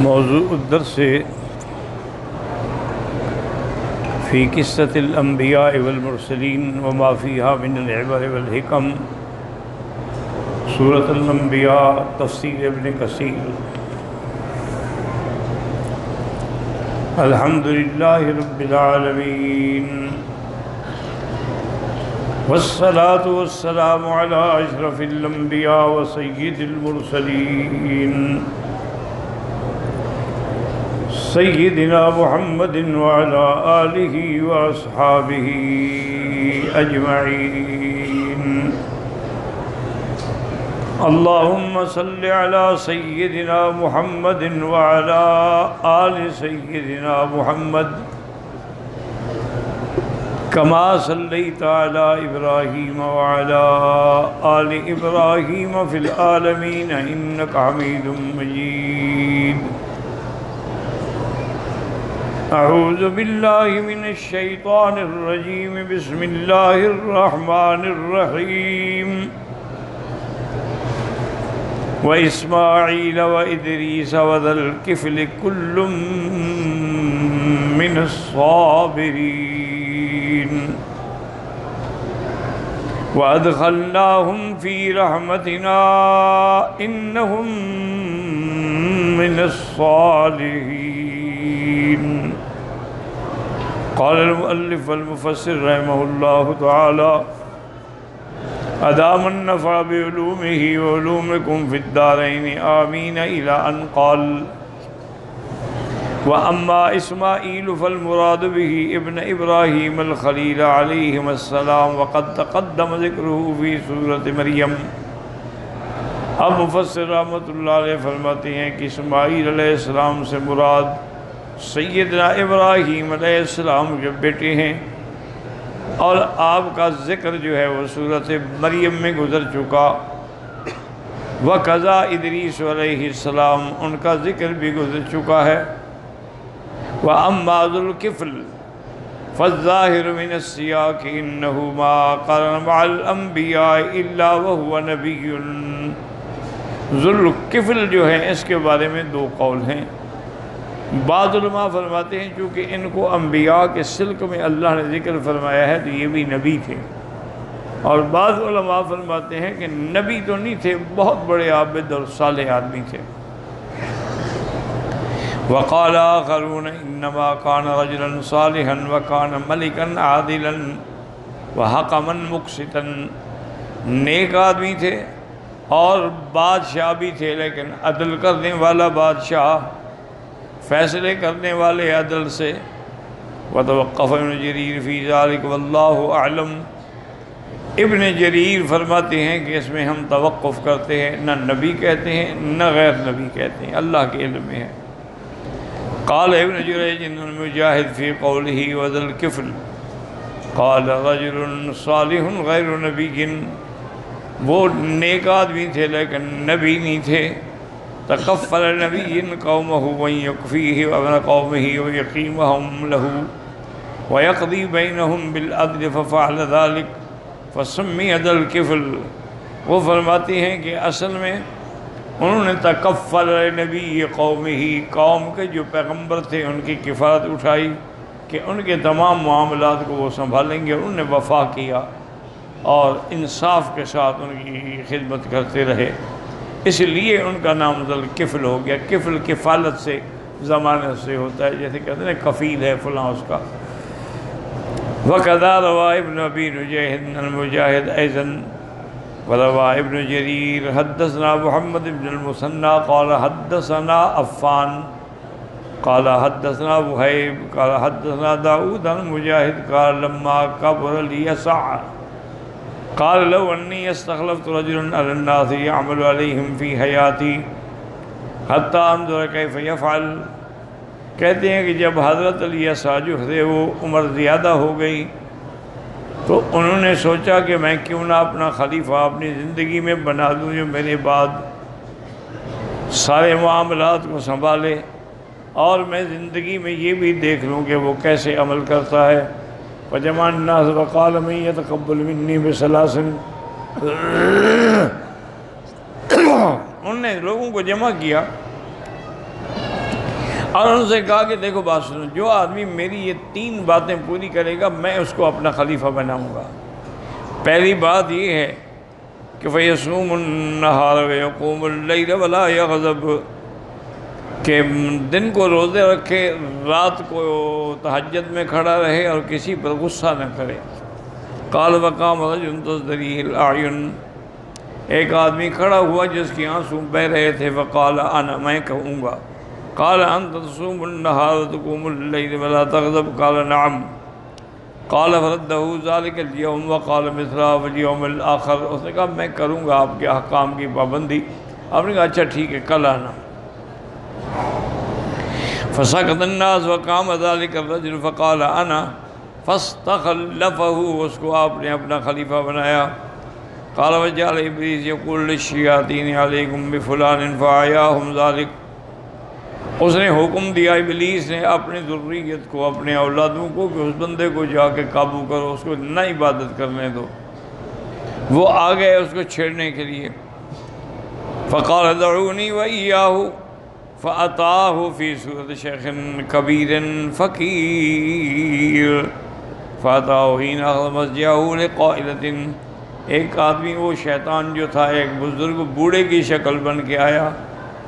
موضوع الدرس فی قصة الانبیاء والمرسلین وما فیہا من العبر والحکم، سورۃ الانبیاء، تفسیر ابن کثیر۔ الحمدللہ رب العالمین، والصلاة والسلام علی اشرف الانبیاء وسید المرسلین، سیدنا محمد وعلى آلہ واصحابہ اجمعین۔ اللہم صل علی سیدنا محمد وعلى آل سیدنا محمد کما صلیت علی ابراہیم وعلى آل ابراہیم فی العالمین انکا حمید مجید۔ اعوذ باللہ من الشیطان الرجیم، بسم اللہ الرحمن الرحیم۔ وإسماعیل وإدریس وذا الکفل کل من الصابرین، وأدخلناهم في رحمتنا إنهم من الصالحين۔ قال المؤلف والمفسر رحمه الله تعالى: أدام النفع بعلومه وعلومكم في الدارين آمين، إلى أن قال: وأما إسماعيل فالمراد به ابن إبراهيم الخليل عليهما السلام، وقد تقدم ذكره في سورة مريم۔ اب مفسر رحمۃ اللہ علیہ فرماتے ہیں کہ اسماعیل علیہ السلام سے مراد سیدنا ابراہیم علیہ السلام کے بیٹے ہیں، اور آپ کا ذکر جو ہے وہ سورۃ مریم میں گزر چکا۔ وَقَضَى ادریس علیہ السلام، ان کا ذکر بھی گزر چکا ہے۔ وَأَمَّا ذُو الْكِفْلِ فَالظَّاهِرُ مِنَ السِّيَاقِ إِنَّهُ مَا قَرَنَ مَعَ الْأَنْبِيَاءِ إِلَّا وَهُوَ نَبِيٌّ۔ ذُو الْكِفْلِ جو ہے اس کے بارے میں دو قول ہیں۔ بعض علماء فرماتے ہیں چونکہ ان کو انبیاء کے سلک میں اللہ نے ذکر فرمایا ہے تو یہ بھی نبی تھے، اور بعض علماء فرماتے ہیں کہ نبی تو نہیں تھے، بہت بڑے عابد اور صالح آدمی تھے۔ وقال آخرون انما كان رجلا صالحا وكان ملكا عادلا وحكما مقسطا، نیک آدمی تھے اور بادشاہ بھی تھے، لیکن عدل کرنے والا بادشاہ، فیصلے کرنے والے عدل سے۔ وتوقف ابن جریر فی ذلک واللہ اعلم، ابن جریر فرماتے ہیں کہ اس میں ہم توقف کرتے ہیں، نہ نبی کہتے ہیں نہ غیر نبی کہتے ہیں، اللہ کے علم میں ہے۔ قال ابن جریج المجاہد فی قولہ وذا الکفل قال رجل صالح غیر نبی، وہ نیک آدمی تھے لیکن نبی نہیں تھے۔ تکفل نبی قومہ ویکفیہ وابن قومہ ویقیمہم لہو ویقضی بینہم بالعدل ففعل ذلک فسمی ذا الکفل۔ وہ فرماتے ہیں کہ اصل میں انہوں نے تکفل نبی قومہ، قوم کے جو پیغمبر تھے ان کی کفالت اٹھائی کہ ان کے تمام معاملات کو وہ سنبھالیں گے، انہوں نے وفا کیا اور انصاف کے ساتھ ان کی خدمت کرتے رہے، اس لیے ان کا نام ذو الکفل ہو گیا۔ کفل کفالت سے زمانے سے ہوتا ہے، جیسے کہتے ہیں کفیل ہے فلاں اس کا۔ وَقَذَا رَوَى ابن ابی نجیح المجاہد ایضاً وروى ابن جریر حدثنا محمد بن المثنى قال حدثنا عفان قال حدثنا وہیب قال حدثنا داؤد المجاہد قال لما كبر اليسع قال لو انی استخلفت رجلا على الناس يعمل عليهم في حياتي حتى انظر كيف يفعل۔ کہتے ہیں کہ جب حضرت الیسع جو تھے وہ عمر زیادہ ہو گئی تو انہوں نے سوچا کہ میں کیوں نہ اپنا خلیفہ اپنی زندگی میں بنا دوں جو میرے بعد سارے معاملات کو سنبھالے، اور میں زندگی میں یہ بھی دیکھ لوں کہ وہ کیسے عمل کرتا ہے۔ فجمع الناس وقال من يتقبل مني بثلاث، انہوں نے لوگوں کو جمع کیا اور ان سے کہا کہ دیکھو بات سنو، جو آدمی میری یہ 3 باتیں پوری کرے گا میں اس کو اپنا خلیفہ بناؤں گا۔ پہلی بات یہ ہے کہ فَيَصُومُ النَّهَارَ وَيَقُومُ اللَّيْلَ وَلَا يَغْضَبُ، کہ دن کو روزے رکھے، رات کو تہجد میں کھڑا رہے اور کسی پر غصہ نہ کرے۔ قال وقام رجل تزدریہ الاعین، ایک آدمی کھڑا ہوا جس کی آنسو بہہ رہے تھے، فقال انا، میں کہوں گا۔ قال انت تصوم النہار وتقوم اللیل ولا تغضب، قال نعم۔ قال فردہ ذلك اليوم وقال مثلا في اليوم الآخر، اس نے کہا میں کروں گا آپ کے احکام کی پابندی۔ آپ نے کہا اچھا ٹھیک ہے، کل آنا۔ فسكت الناس وقام ذلك الرجل فقال انا فاستخلفه، اس کو آپ نے اپنا خلیفہ بنایا۔ قال وجعل ابلیس یقول للشیاطین علیکم بفلان فعیاہم ذلك، اس نے حکم دیا، ابلیس نے اپنی ذریت کو، اپنے اولادوں کو، کہ اس بندے کو جا کے قابو کرو، اس کو نہ عبادت کرنے دو۔ وہ آ گئے اس کو چھیڑنے کے لیے۔ فقال دعونی وإیاہ فأتاہ فی صورت شیخ کبیر فقیر فأتاہ حین أخذ مضجعہ لقائلۃ، ایک آدمی، وہ شیطان جو تھا، ایک بزرگ بوڑھے کی شکل بن کے آیا،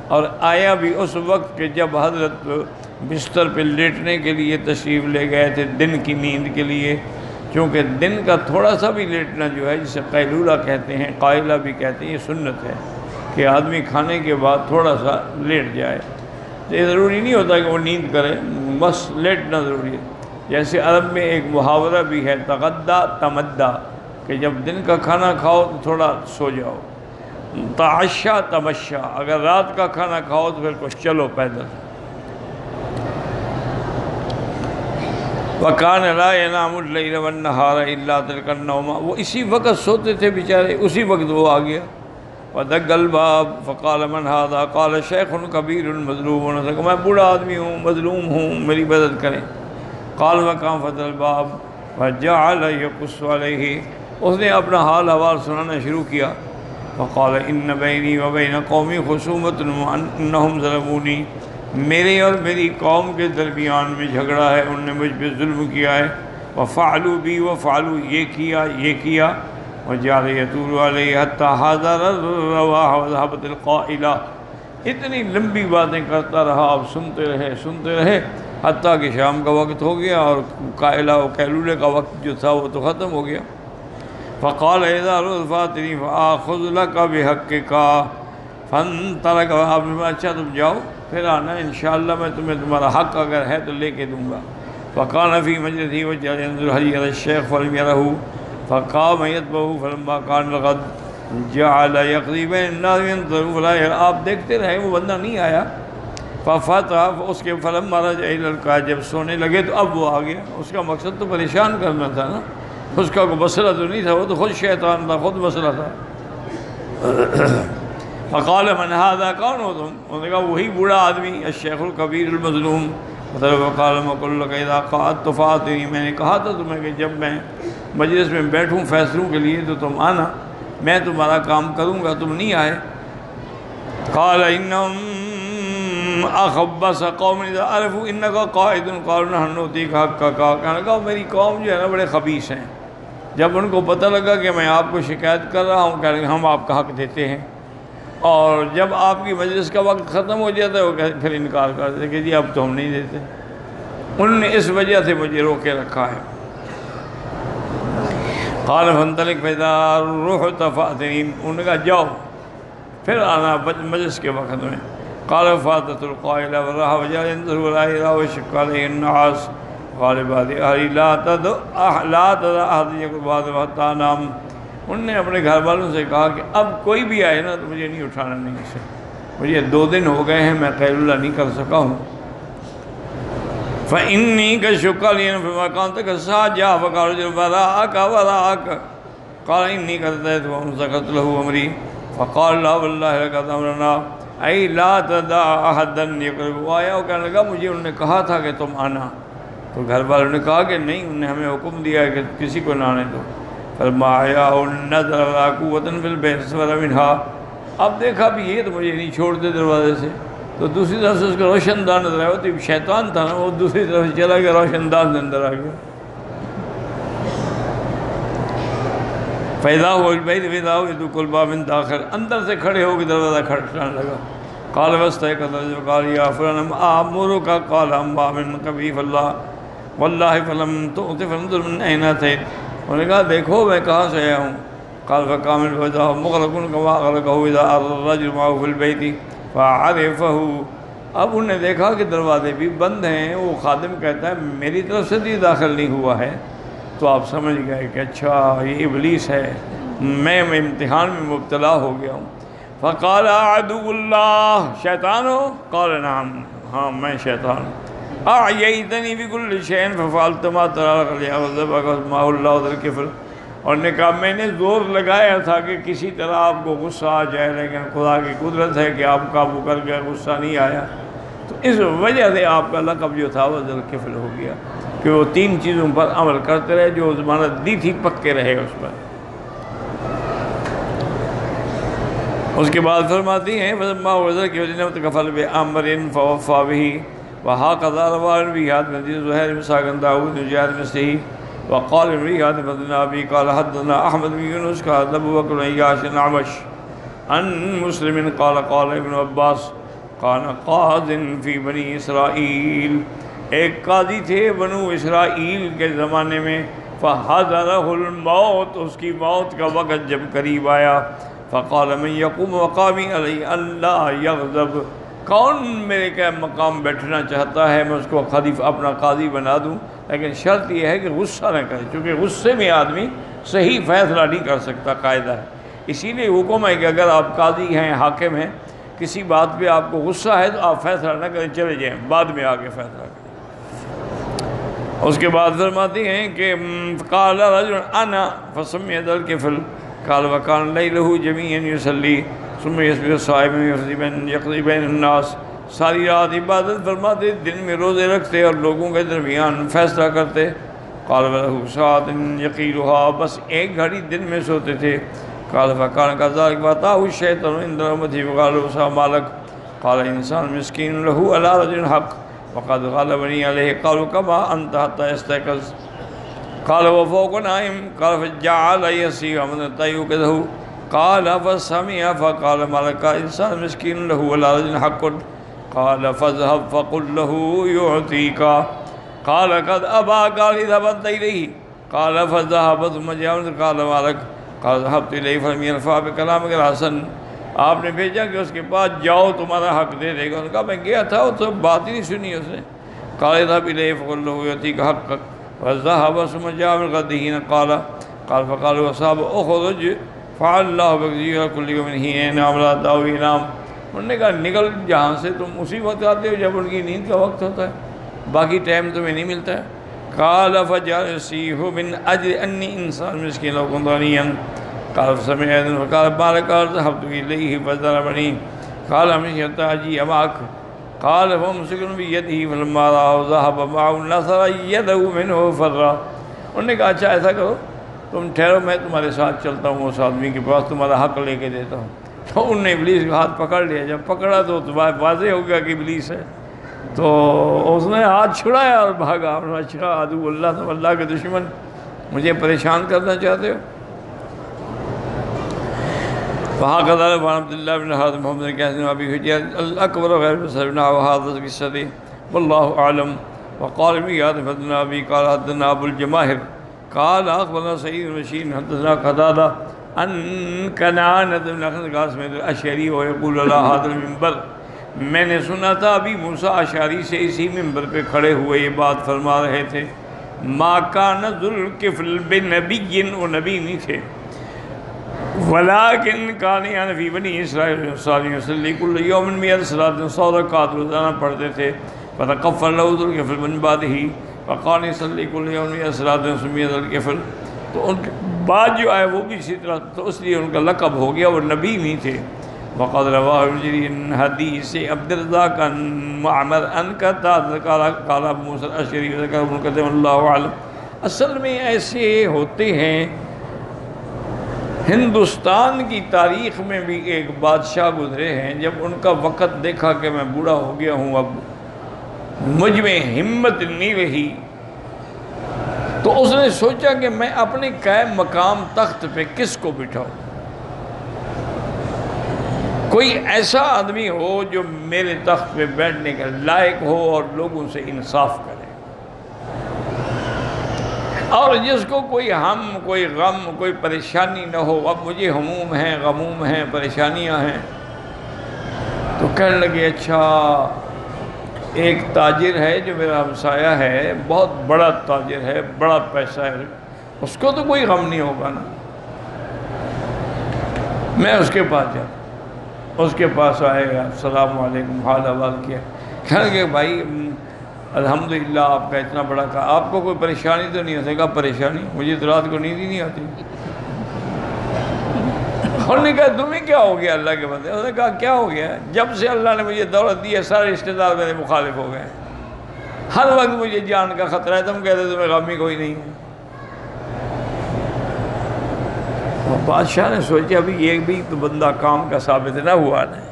اور آیا بھی اس وقت کہ جب حضرت بستر پہ لیٹنے کے لیے تشریف لے گئے تھے دن کی نیند کے لیے، کیونکہ دن کا تھوڑا سا بھی لیٹنا جو ہے، جسے قیلولہ کہتے ہیں، قائلہ بھی کہتے ہیں، یہ سنت ہے کہ آدمی کھانے کے بعد تھوڑا سا لیٹ جائے۔ یہ ضروری نہیں ہوتا کہ وہ نیند کرے، بس لیٹنا ضروری ہے۔ جیسے عرب میں ایک محاورہ بھی ہے، تغدا تمدا، کہ جب دن کا کھانا کھاؤ تو تھوڑا سو جاؤ۔ تعشا تمشا، اگر رات کا کھانا کھاؤ تو پھر کچھ چلو پیدل۔ وَكَانَ لَا يَنَامُ اللَّيْلَ وَالنَّهَارَ إِلَّا تِلْكَ النَّوْمَ، وہ اسی وقت سوتے تھے بیچارے، اسی وقت وہ آ گیا۔ وَدَقَّ الْبَابَ فَقَالَ مَنْ هَذَا قَالَ شَيْخٌ كَبِيرٌ مَظْلُومٌ، میں بوڑھا آدمی ہوں، مظلوم ہوں، میری مدد کریں۔ قال وقام فتح الباب وجعل يقص علیہ، اس نے اپنا حال احوال سنانا شروع کیا۔ فقال ان بینی و بین قومی خصومت وانہم ظلمونی، میرے اور میری قوم کے درمیان میں جھگڑا ہے، انہوں نے مجھ پہ ظلم کیا ہے۔ وفعلوا بی، وفعلوا، یہ کیا یہ کیا۔ وجعل یطول علیہ حتی حاضر الرواح وذهبت القائلہ، اتنی لمبی باتیں کرتا رہا، اب سنتے رہے حتیٰ کہ شام کا وقت ہو گیا اور قائلہ و قیلولے کا وقت جو تھا وہ تو ختم ہو گیا۔ فقال اذا رضفاتنی فآخذ لک بحقک فانطلق، آپ نے کہا اچھا تم جاؤ، پھر آنا انشاءاللہ میں تمہیں تمہارا حق اگر ہے تو لے کے دوں گا۔ فقال فی مجلسہ وجعل ينظر هل يرى الشیخ فلم يره فقام يتبعه فلما كان الغد جعل يقضي بين الناس ينظر فلا يرى، آپ دیکھتے رہے وہ بندہ نہیں آیا۔ ففتح، اس کے فلما رجع الى القاع، جب سونے لگے تو اب وہ آ گیا۔ اس کا مقصد تو پریشان کرنا تھا نا، اس کا کوئی مسئلہ تو نہیں تھا، وہ تو خود شیطان تھا، خود مسئلہ تھا۔ فقال من هذا، کون ہو تم؟ انہوں نے کہا وہی بوڑھا آدمی، الشیخ الکبیر المظلوم۔ فقال مقل لك اذا قعدت فاتنی، میں نے کہا تھا تمہیں کہ جب میں مجلس میں بیٹھوں فیصلوں کے لیے تو تم آنا، میں تمہارا کام کروں گا، تم نہیں آئے۔ قال انہم اخبث قوم اذا عرفوا انك قائد قالوا نحن نؤتيك حقك، کہنے لگا میری قوم جو ہے نا بڑے خبیث ہیں، جب ان کو پتہ لگا کہ میں آپ کو شکایت کر رہا ہوں، کہنے لگے ہم آپ کا حق دیتے ہیں، اور جب آپ کی مجلس کا وقت ختم ہو جاتا ہے وہ پھر انکار کر دیتے کہ جی اب تو ہم نہیں دیتے۔ انہوں نے اس وجہ سے مجھے روکے رکھا ہے۔ قال فانطلق فاذا رحت فاتنی، انہوں نے کہا جاؤ پھر آنا مجلس کے وقت میں۔ قال فاتت القائلہ وراح وجعل ينظر ولا يرى وشق عليه النعاس قال بعد اہلی لا تدع احد يقبض حتى نام، انہوں نے اپنے گھر والوں سے کہا کہ اب کوئی بھی آئے نا تو مجھے نہیں اٹھانا، نہیں سے مجھے 2 دن ہو گئے ہیں میں قیلولہ نہیں کر سکا ہوں۔ فإني كشق لي فيما كنت كساجا فقال رجل وراءك قال إني قد أتيت وأمسكت له أمري فقال لا والله لقد أمرنا أي لا تدع أحدا يقرب، آیا وہ کہنے لگا مجھے انہوں نے کہا تھا کہ تم آنا، تو گھر والوں نے کہا کہ نہیں، انہوں نے ہمیں حکم دیا ہے کہ کسی کو نہ آنے دو۔ فلما آیا نظر على قوة في البيت اسفل منها، اب دیکھا بھی یہ تو مجھے نہیں چھوڑتے دروازے سے، تو دوسری طرف سے اس کو روشن دان نظر آیا، تو شیطان تھا نا، وہ دوسری طرف سے چلا گیا، روشن دان کے اندر آ گیا۔ فیضا ہو البیت فیضا ہو یدخل الباب من داخل، اندر سے کھڑے ہو کے دروازہ کھٹکھٹانے لگا۔ قال واستيقظ الرجل قال يا فلان آمرك قال أما من خفيف الله والله فلم تؤت فانظر من أين أتيت، انہوں نے کہا دیکھو میں کہاں سے آیا ہوں۔ قال فقام الفتى مغلق كما أغلقه إذا الرجل معه في البيت فعرفه، اب انہوں نے دیکھا کہ دروازے بھی بند ہیں، وہ خادم کہتا ہے میری طرف سے بھی داخل نہیں ہوا ہے، تو آپ سمجھ گئے کہ اچھا یہ ابلیس ہے، میں امتحان میں مبتلا ہو گیا ہوں۔ فقال عدو اللہ، شیطان ہو؟ قال نعم، ہاں میں شیطان ہوں۔ اعییتنی بکل شیء ففعلت ما ترى ليعذبك ما اللہ ذو الکفر، اور نے کہا میں نے زور لگایا تھا کہ کسی طرح آپ کو غصہ آ جائے، لیکن خدا کی قدرت ہے کہ آپ قابو کر گئے، غصہ نہیں آیا، تو اس وجہ سے آپ کا لقب جو تھا وہ ذو الکفل ہو گیا، کہ وہ تین چیزوں پر عمل کرتے رہے جو ضمانت دی تھی، پکے رہے اس پر۔ اس کے بعد فرماتی ہیں فَلَمَّا وَزَرَ کہ وَتَكَفَلَ بِأَمْرٍ فَوَفَّى بِهِ وَهَكَذَا رواه الرِّيَاض بن زهير بن ساكن داود بن جاد مثله وقال الرِّياض بن أبي قال حدثنا أحمد بن يونس قال أبو بكر بن عياش الأعمش عن مسلم قال قال ابن عباس كان قاض في بني إسرائيل، ایک قاضی تھے بنو اسرائیل کے زمانے میں، فحضرہ الموت، اس کی موت کا وقت جب قریب آیا، فقال من یقوم مقامی علی اللہ یغضب، کون میرے کا مقام بیٹھنا چاہتا ہے میں اس کو اپنا قاضی بنا دوں، لیکن شرط یہ ہے کہ غصہ نہ کرے، چونکہ غصے میں آدمی صحیح فیصلہ نہیں کر سکتا، قاعدہ ہے۔ اسی لیے حکم ہے کہ اگر آپ قاضی ہیں، حاکم ہیں، کسی بات پہ آپ کو غصہ ہے تو آپ فیصلہ نہ کریں، چلے جائیں، بعد میں آگے فیصلہ کریں۔ اس کے بعد فرماتی ہیں کہ قال رجل انا فسمي ذا الكفل قال وكان ليله جميعا يصلي ثم يصبح صائما يقضي بين الناس، ساری رات عبادت فرماتے، دن میں روزے رکھتے اور لوگوں کے درمیان فیصلہ کرتے۔ قال وله ساعة يقيلها، بس ایک گھڑی دن میں سوتے تھے۔ قال فكان كذلك فأتاه الشيطان عند رحمته فقال له ما لك قال انسان مسكين له على رجل حق وقد غلبني عليه قالوا كما أنت حتى يستيقظ قال وفوق نائم قال فجعل يسير من يوقظه قال فسمع فقال ما لك إنسان مسكين له على رجل حق قال فاذهب فقل له يعطيك قال قد أبى قال اذهب أنت إليه قال فذهب ثم جاء قال ما لك قال ذهبت إليه فلم يرفع بكلامك الحسن، آپ نے بھیجا کہ اس کے پاس جاؤ تمہارا حق دے دے گا، انہوں نے کہا میں گیا تھا وہ تو بات ہی نہیں سنی اس نے۔ قال اذهب إليه فقل له يعطيك حقك فذهب ثم جاء من غده قال فقال وصاب اخرج فعل الله بك كل يوم حين عمل داو انعام، انہوں نے کہا نکل جہاں سے، تم اسی وقت آتے ہو جب ان کی نیند کا وقت ہوتا ہے، باقی ٹائم تمہیں نہیں ملتا ہے۔ قال فجعل يسيح من اجل اني انسان مسكين لو كنت غنيا قال فسمع اذن فقال بارك ذهبت اليه فضربني قال امشي حتى اجي معك قال فمسك بيده فلما راه ذهب معه نثر يده منه فرا، انہوں نے کہا اچھا ایسا کرو تم ٹھہرو میں تمہارے ساتھ چلتا ہوں اس آدمی کے پاس، تمہارا حق لے کے دیتا ہوں۔ تو انہوں نے ابلیس کا ہاتھ پکڑ لیا، جب پکڑا تو واضح ہو گیا کہ ابلیس ہے، تو اس نے ہاتھ چھڑایا اور بھاگا۔ اچھا عدو اللہ، تم اللہ کے دشمن، مجھے پریشان کرنا چاہتے ہو۔ وهكذا عن عبد الله بن حاتم محمد بن قاسم ابي حجاج الاكبر وغير مسلمنا وهذا قصته والله اعلم۔ وقال ابن حاتم حدثنا ابي قال حدثنا ابو الجماهر قال اخبرنا سعيد بن بشير حدثنا قتادة عن كنعانة بن قاسم الاشعري ويقول على هذا المنبر، میں نے سنا تھا ابھی موسیٰ اشعری سے اسی منبر پہ کھڑے ہوئے یہ بات فرما رہے تھے، ما كان ذو الكفل بنبي، وہ نبی نہیں تھے، ولیکن کانی یعنی فی بنی اسرائیل صلی وسلم کل یوم 100 صلاۃ، 100 رکعات روزانہ پڑھتے تھے، فتکفر له ذو الکفل من بعدہ وقال یصلی کل یوم 100 صلاۃ سمي ذو الکفل، تو ان کے بعد جو آئے وہ بھی اسی طرح، تو اس لیے ان کا لقب ہو گیا، وہ نبی نہیں تھے۔ وقد رواہ ابن حدیث عبد الرزاق عن معمر عن قتادہ قال ابو موسیٰ الاشعری ذکر ابن کثیر اللہ اعلم۔ اصل میں ایسے ہوتے ہیں ہندوستان کی تاریخ میں بھی ایک بادشاہ گزرے ہیں، جب ان کا وقت دیکھا کہ میں بوڑھا ہو گیا ہوں، اب مجھ میں ہمت نہیں رہی، تو اس نے سوچا کہ میں اپنے قائم مقام تخت پہ کس کو بٹھاؤں، کوئی ایسا آدمی ہو جو میرے تخت پہ بیٹھنے کے لائق ہو اور لوگوں سے انصاف کرے، اور جس کو کوئی ہم، کوئی غم، کوئی پریشانی نہ ہو۔ اب مجھے ہموم ہیں، غموم ہیں، پریشانیاں ہیں۔ تو کہنے لگے اچھا ایک تاجر ہے جو میرا ہمسایہ ہے، بہت بڑا تاجر ہے، بڑا پیسہ ہے، اس کو تو کوئی غم نہیں ہوگا نا، میں اس کے پاس جاؤں۔ اس کے پاس آئے گا، السلام علیکم، حال احوال کیا، کہنے لگے بھائی الحمدللہ آپ کا اتنا بڑا کہا، آپ کو کوئی پریشانی تو نہیں ہوتی؟ کہا پریشانی؟ مجھے تو رات کو نیند ہی نہیں آتی۔ انہوں نے کہا تمہیں کیا ہو گیا اللہ کے بندے؟ انہوں نے کہا کیا ہو گیا؟ جب سے اللہ نے مجھے دولت دی ہے سارے رشتہ دار میرے مخالف ہو گئے، ہر وقت مجھے جان کا خطرہ ہے، تم کہتے تمہیں غم ہی کوئی نہیں ہے۔ بادشاہ نے سوچا ابھی یہ بھی تو بندہ کام کا ثابت نہ ہوا نہیں۔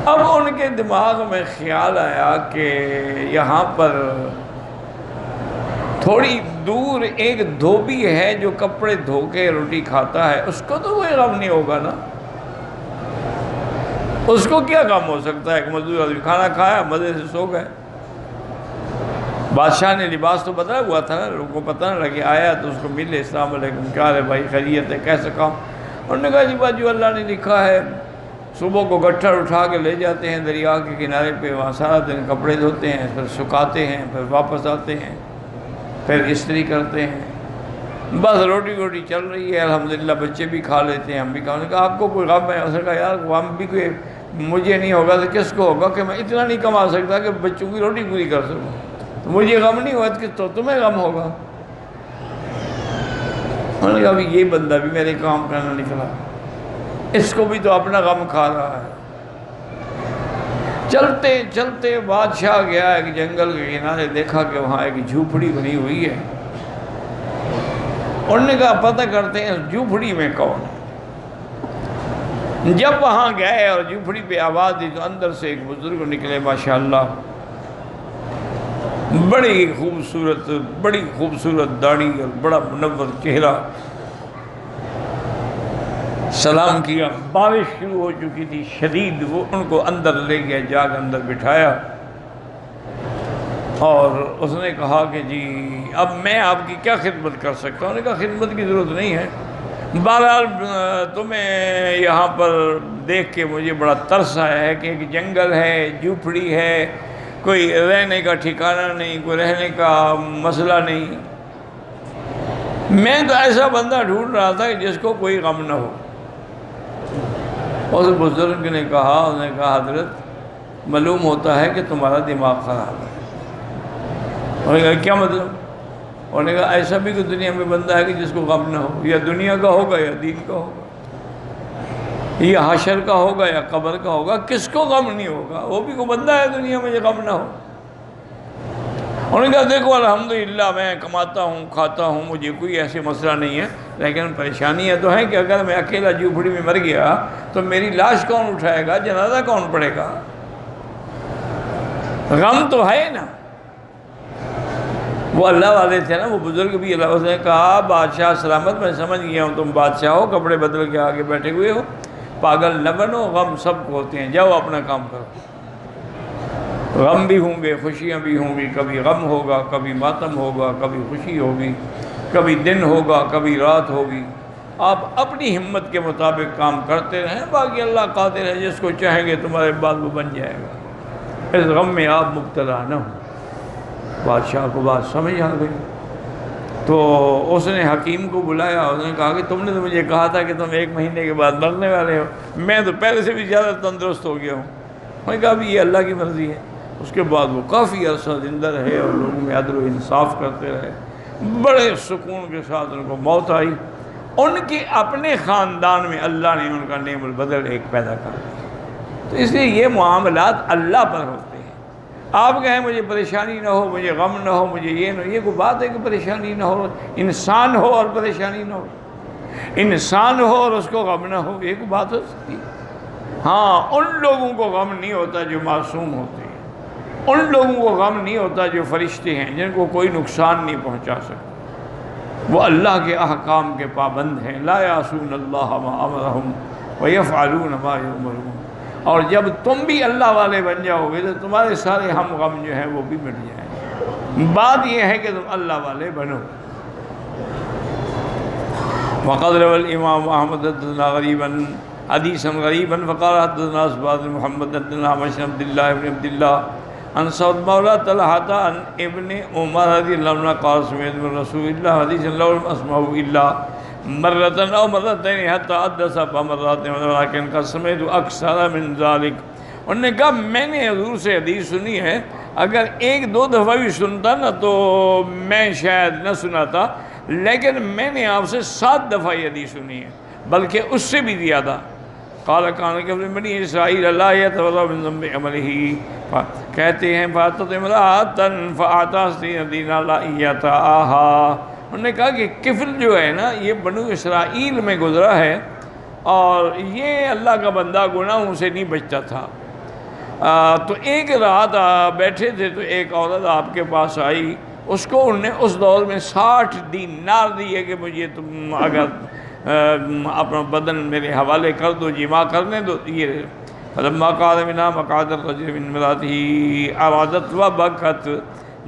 اب ان کے دماغ میں خیال آیا کہ یہاں پر تھوڑی دور ایک دھوبی ہے جو کپڑے دھو کے روٹی کھاتا ہے، اس کو تو کوئی غم نہیں ہوگا نا، اس کو کیا غم ہو سکتا ہے؟ ایک مزدور آدمی کھانا کھایا، مزے سے سو گئے۔ بادشاہ نے لباس تو بدلا ہوا تھا نا، لوگوں کو پتہ نہ لگے، آیا تو اس کو ملے، السلام علیکم، کیا ہے بھائی، خیریت ہے، کیسا کام؟ انہوں نے کہا جی بات جو اللہ نے لکھا ہے، صبح کو گٹھر اٹھا کے لے جاتے ہیں دریا کے کنارے پہ، وہاں سارا دن کپڑے دھوتے ہیں، پھر سکھاتے ہیں، پھر واپس آتے ہیں، پھر استری کرتے ہیں، بس روٹی چل رہی ہے، الحمدللہ بچے بھی کھا لیتے ہیں، ہم بھی کھا۔ انہوں نے کہا آپ کو کوئی غم ہے؟ اس نے کہا یار غم بھی کوئی مجھے نہیں ہوگا تو کس کو ہوگا کہ میں اتنا نہیں کما سکتا کہ بچوں کی روٹی پوری کر سکوں، تو مجھے غم نہیں ہوا تو تمہیں غم ہوگا۔ انہوں نے کہا ابھی یہ بندہ بھی میرے کام کرنا نکلا، اس کو بھی تو اپنا غم کھا رہا ہے۔ چلتے چلتے بادشاہ گیا ایک جنگل کے کنارے، دیکھا کہ وہاں ایک جھوپڑی بنی ہوئی ہے۔ انہوں نے کہا پتہ کرتے ہیں اس جھوپڑی میں کون ہے۔ جب وہاں گئے اور جھوپڑی پہ آواز دی تو اندر سے ایک بزرگ نکلے، ماشاءاللہ بڑی خوبصورت داڑھی اور بڑا منور چہرہ۔ سلام کیا، بارش شروع ہو چکی تھی شدید، وہ ان کو اندر لے گیا، جا کے اندر بٹھایا اور اس نے کہا کہ جی اب میں آپ کی کیا خدمت کر سکتا ہوں؟ انہوں نے کہا خدمت کی ضرورت نہیں ہے، بہرحال تمہیں یہاں پر دیکھ کے مجھے بڑا ترس آیا ہے کہ ایک جنگل ہے، جھوپڑی ہے، کوئی رہنے کا ٹھکانہ نہیں، کوئی رہنے کا مسئلہ نہیں، میں تو ایسا بندہ ڈھونڈ رہا تھا کہ جس کو کوئی غم نہ ہو۔ اس بزرگ نے کہا حضرت معلوم ہوتا ہے کہ تمہارا دماغ خراب ہے۔ انہوں نے کہا کیا مطلب؟ انہوں نے کہا ایسا بھی کہ دنیا میں بندہ ہے کہ جس کو غم نہ ہو، یا دنیا کا ہوگا یا دین کا ہوگا، یا حشر کا ہوگا یا قبر کا ہوگا، کس کو غم نہیں ہوگا؟ وہ بھی کوئی بندہ ہے دنیا میں جو غم نہ ہو۔ انہوں نے کہا دیکھو الحمدللہ میں کماتا ہوں، کھاتا ہوں، مجھے کوئی ایسے مسئلہ نہیں ہے، لیکن پریشانیاں تو ہیں کہ اگر میں اکیلا جھوپڑی میں مر گیا تو میری لاش کون اٹھائے گا، جنازہ کون پڑھے گا؟ غم تو ہے نا۔ وہ اللہ والے تھے نا، وہ بزرگ بھی اللہ، اس نے کہا بادشاہ سلامت، میں سمجھ گیا ہوں تم بادشاہ ہو، کپڑے بدل کے آگے بیٹھے ہوئے ہو، پاگل نہ بنو، غم سب کو ہوتے ہیں، جاؤ اپنا کام کرو۔ غم بھی ہوں گے، خوشیاں بھی ہوں گی، کبھی غم ہوگا، کبھی ماتم ہوگا، کبھی خوشی ہوگی، کبھی دن ہوگا، کبھی رات ہوگی، آپ اپنی ہمت کے مطابق کام کرتے رہیں، باقی اللہ قادر ہے، جس کو چاہیں گے تمہارے بعد وہ بن جائے گا، اس غم میں آپ مبتلا نہ ہوں۔ بادشاہ کو بات سمجھ آ گئی، تو اس نے حکیم کو بلایا، اس نے کہا کہ تم نے تو مجھے کہا تھا کہ تم 1 مہینے کے بعد مرنے والے ہو، میں تو پہلے سے بھی زیادہ تندرست ہو گیا ہوں۔ میں نے کہا ابھی یہ اللہ کی مرضی ہے۔ اس کے بعد وہ کافی عرصہ زندہ رہے اور لوگوں میں عدل و انصاف کرتے رہے، بڑے سکون کے ساتھ ان کو موت آئی۔ ان کے اپنے خاندان میں اللہ نے ان کا نعم البدل ایک پیدا کر دیا۔ تو اس لیے یہ معاملات اللہ پر ہوتے ہیں۔ آپ کہیں مجھے پریشانی نہ ہو، مجھے غم نہ ہو، مجھے یہ نہ ہو، یہ کوئی بات ہے کہ پریشانی نہ ہو، انسان ہو اور پریشانی نہ ہو؟ انسان ہو اور اس کو غم نہ ہو، ایک بات ہو سکتی ہے؟ ہاں، ان لوگوں کو غم نہیں ہوتا جو معصوم ہوتے ہیں، ان لوگوں کو غم نہیں ہوتا جو فرشتے ہیں، جن کو کوئی نقصان نہیں پہنچا سکتا، وہ اللہ کے احکام کے پابند ہیں۔ لا یعصون اللہ ما امرہم ویفعلون ما یؤمرون۔ اور جب تم بھی اللہ والے بن جاؤ گے تو تمہارے سارے ہم غم جو ہیں وہ بھی مٹ جائیں گے۔ بات یہ ہے کہ تم اللہ والے بنو۔ وقد روى الامام احمد حدثنا غریبا حدیثا غریبا فقال حدثنا اسباد محمد حدثنا مشن عبد الله بن عبد الله عن سعد مولا طلحة عن ابن عمر رضی اللہ عنہ قال سمعت من رسول اللہ حدیثا لو لم اسمعه الا مرة او مرتين حتى حدث بمرات ولكن قد سمعت اکثر من ذلك۔ انہوں نے کہا میں نے حضور سے حدیث سنی ہے، اگر ایک دو دفعہ بھی سنتا نا تو میں شاید نہ سناتا، لیکن میں نے آپ سے 7 دفعہ یہ حدیث سنی ہے، بلکہ اس سے بھی زیادہ۔ قال کان کہ بنی اسرائیل لا یتولوا من ذنب عملہ، کہتے ہیں فاتت امرأۃ فاعطت دینار لا یتعاہا۔ انہوں نے کہا کہ کفل جو ہے نا یہ بنو اسرائیل میں گزرا ہے، اور یہ اللہ کا بندہ گناہوں سے نہیں بچتا تھا۔ تو ایک رات بیٹھے تھے تو ایک عورت آپ کے پاس آئی، اس کو انہوں نے اس دور میں 60 دینار دیے کہ مجھے تم اگر اپنا بدن میرے حوالے کر دو، جماع کرنے دو۔ یہ فلما قال منها مقعد الرجل من امرأته ارادت وبكت،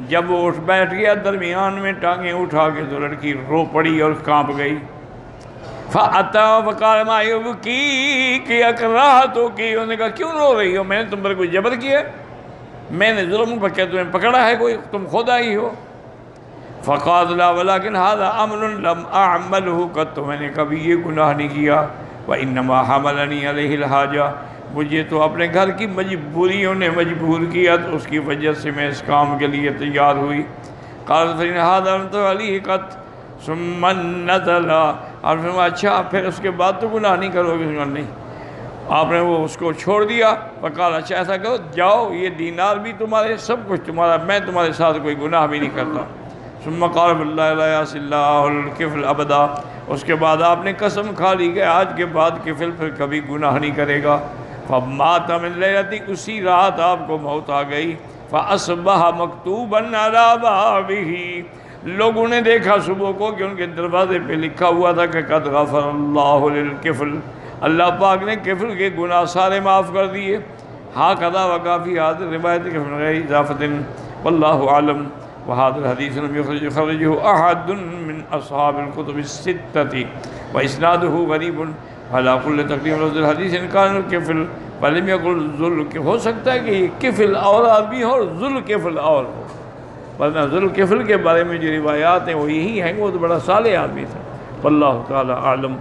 جب وہ اٹھ بیٹھ گیا درمیان میں ٹانگیں اٹھا کے تو لڑکی رو پڑی اور کانپ گئی۔ فَأَتَى وَقَالَ مَا يُبْكِيكِ أَكْرَهْتُكِ، انہوں نے کہا کیوں رو رہی ہو، میں نے تم پر کوئی جبر کیا، میں نے ظلم پر کیا تمہیں پکڑا ہے کوئی، تم خود آئی ہو؟ فقال لا ولكن هذا امر لم اعمله قط، میں نے کبھی یہ گناہ نہیں کیا، وانما حملني عليه الحاجہ، مجھے تو اپنے گھر کی مجبوریوں نے مجبور کیا، تو اس کی وجہ سے میں اس کام کے لیے تیار ہوئی۔ قال فإن هذا لم تعليه قط ثم نزل، اور فرمایا اچھا پھر اس کے بعد تو گناہ نہیں کرو گے؟ نہیں، آپ نے وہ اس کو چھوڑ دیا۔ فقال اچھا ایسا کرو، جاؤ یہ دینار بھی تمہارے، سب کچھ تمہارا، میں تمہارے ساتھ کوئی گناہ بھی نہیں کرتا۔ ثم قال بالله لا يعصي الله الكفل ابدا، اس کے بعد آپ نے قسم کھا لی کہ آج کے بعد کفل پھر کبھی گناہ نہیں کرے گا۔ فمات من لیلتی، اسی رات آپ کو موت آ گئی۔ فاصبح مکتوبا علی بابہ، لوگوں نے دیکھا صبح کو کہ ان کے دروازے پہ لکھا ہوا تھا کہ قد غفر اللہ للکفل، اللہ پاک نے کفل کے گناہ سارے معاف کر دیے۔ ہاکذا وقع فی ہذه الروایت من غیر اضافۃ واللہ اعلم۔ وهذا الحديث لم يخرجه أحد من أصحاب الكتب الستة وإسناده غريب على كل تقديم لفظ الحديث إن كان الكفل ولم يقل ذل الكفل، ہو سکتا ہے کہ یہ کفل اور آدمی ہو اور ذل کفل اور ہو، ورنہ ذل کفل کے بارے میں جو روایات ہیں وہ یہی ہیں، وہ تو بڑا صالح آدمی تھا۔ واللہ تعالی اعلم۔